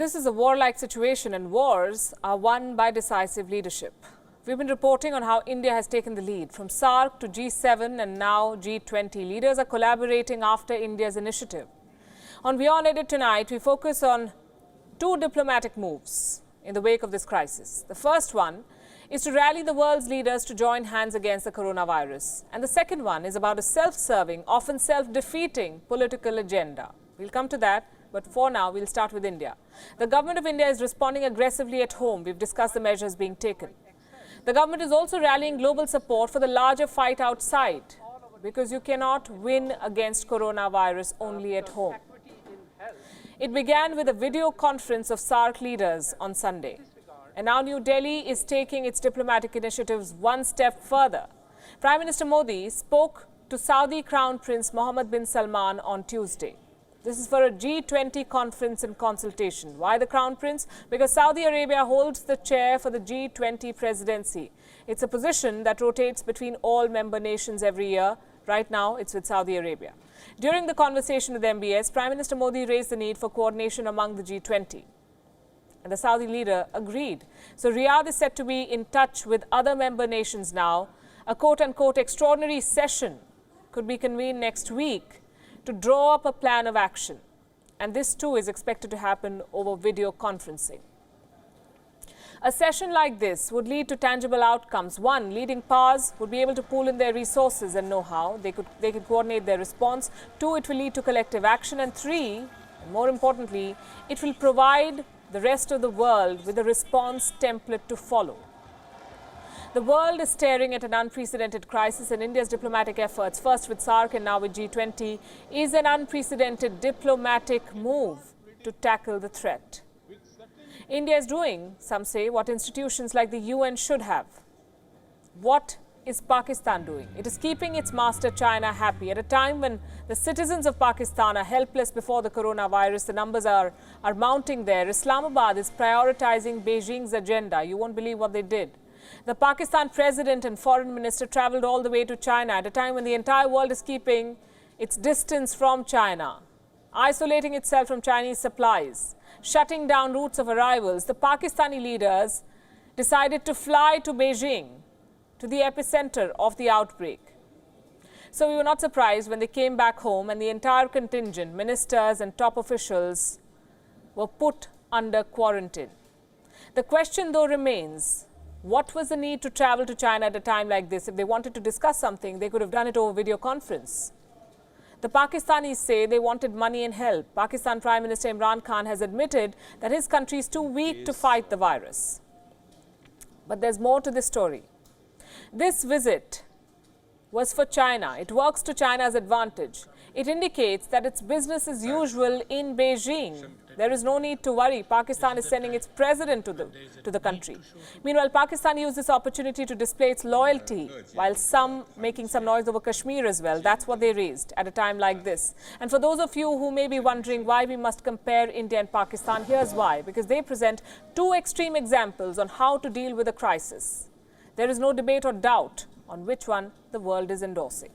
This is a warlike situation, and wars are won by decisive leadership. We've been reporting on how India has taken the lead. From SAARC to G7 and now G20, leaders are collaborating after India's initiative. On WION Edit tonight, we focus on two diplomatic moves in the wake of this crisis. The first one is to rally the world's leaders to join hands against the coronavirus. And the second one is about a self-serving, often self-defeating political agenda. We'll come to that. But for now, we'll start with India. The government of India is responding aggressively at home. We've discussed the measures being taken. The government is also rallying global support for the larger fight outside, because you cannot win against coronavirus only at home. It began with a video conference of SAARC leaders on Sunday. And now New Delhi is taking its diplomatic initiatives one step further. Prime Minister Modi spoke to Saudi Crown Prince Mohammed bin Salman on Tuesday. This is for a G20 conference and consultation. Why the Crown Prince? Because Saudi Arabia holds the chair for the G20 presidency. It's a position that rotates between all member nations every year. Right now, it's with Saudi Arabia. During the conversation with MBS, Prime Minister Modi raised the need for coordination among the G20. And the Saudi leader agreed. So Riyadh is set to be in touch with other member nations now. A quote-unquote extraordinary session could be convened next week to draw up a plan of action. And this too is expected to happen over video conferencing. A session like this would lead to tangible outcomes. One, leading powers would be able to pool in their resources and know-how. They could coordinate their response. Two, it will lead to collective action. And three, and more importantly, it will provide the rest of the world with a response template to follow. The world is staring at an unprecedented crisis, and India's diplomatic efforts, first with SAARC and now with G20, is an unprecedented diplomatic move to tackle the threat. India is doing, some say, what institutions like the UN should have. What is Pakistan doing? It is keeping its master China happy. At a time when the citizens of Pakistan are helpless before the coronavirus, the numbers are mounting there. Islamabad is prioritizing Beijing's agenda. You won't believe what they did. The Pakistan president and foreign minister traveled all the way to China at a time when the entire world is keeping its distance from China, isolating itself from Chinese supplies, shutting down routes of arrivals. The Pakistani leaders decided to fly to Beijing, to the epicenter of the outbreak. So we were not surprised when they came back home and the entire contingent, ministers and top officials, were put under quarantine. The question though remains, what was the need to travel to China at a time like this? If they wanted to discuss something, they could have done it over video conference. The Pakistanis say they wanted money and help. Pakistan Prime Minister Imran Khan has admitted that his country is too weak to fight the virus. But there's more to this story. This visit was for China. It works to China's advantage. It indicates that it's business as usual in Beijing. There is no need to worry. Pakistan is sending its president to the country. Meanwhile, Pakistan used this opportunity to display its loyalty, while some making some noise over Kashmir as well. That's what they raised at a time like this. And for those of you who may be wondering why we must compare India and Pakistan, here's why. Because they present two extreme examples on how to deal with a crisis. There is no debate or doubt on which one the world is endorsing.